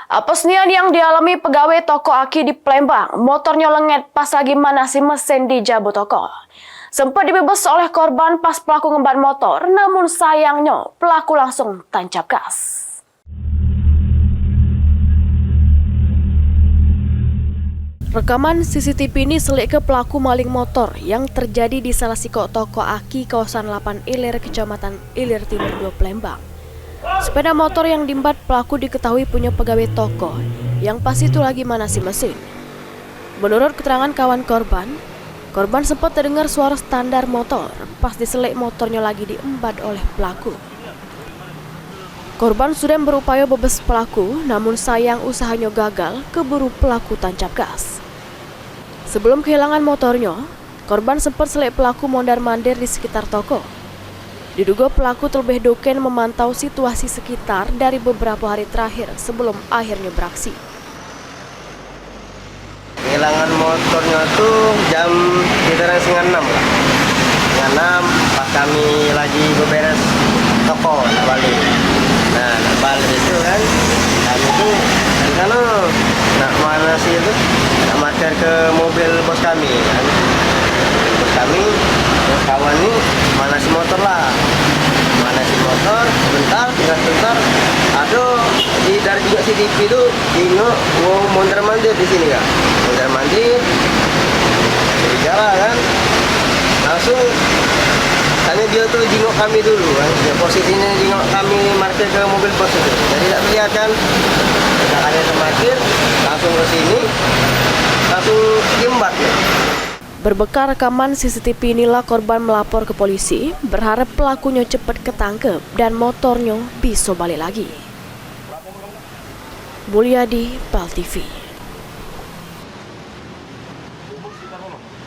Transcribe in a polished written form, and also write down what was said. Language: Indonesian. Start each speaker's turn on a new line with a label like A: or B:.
A: Apesnian yang dialami pegawai toko aki di Palembang, motornya lenget pas lagi manasi mesin di Jabu toko. Sempat dibebas oleh korban pas pelaku ngemban motor, namun sayangnya pelaku langsung tancap gas. Rekaman CCTV ini selik ke pelaku maling motor yang terjadi di salah siko toko aki kawasan 8 Ilir, Kecamatan Ilir Timur 2 Palembang. Sepeda motor yang diembat pelaku diketahui punya pegawai toko yang pas itu lagi manasi mesin. Menurut keterangan kawan korban sempat terdengar suara standar motor pas diselik motornya lagi diembat oleh pelaku. Korban sudah berupaya bebas pelaku, namun sayang usahanya gagal, keburu pelaku tancap gas. Sebelum kehilangan motornya, korban sempat selik pelaku mondar-mandir di sekitar toko. Diduga pelaku terlebih doken memantau situasi sekitar dari beberapa hari terakhir sebelum akhirnya beraksi.
B: Kehilangan motornya tuh jam sekitaran setengah 6 lah. Setengah 6 pas kami lagi beberes toko nak balik. Nah, nak balik itu kan kami tuh karena nak mana sih itu nak mater ke mobil bos kami kan. Bos kami, bos kawan nih mana si motor lah. Mana si motor sebentar, tinggal sebentar. Aduh, dari juga CCTV itu tengok mau mondar-mandir di sini kak. Mondar-mandir jadi jalan kan. Langsung tanya dia tuh jenguk kami dulu kan. Ya, posisinya jenguk kami markir ke mobil bos itu. Jadi tidak terlihat kan. Kita ada parkir, langsung ke sini, langsung jembat ya.
A: Berbekal rekaman CCTV inilah korban melapor ke polisi, berharap pelakunya cepat ketangkep dan motornya bisa balik lagi. Mulyadi, PAL TV.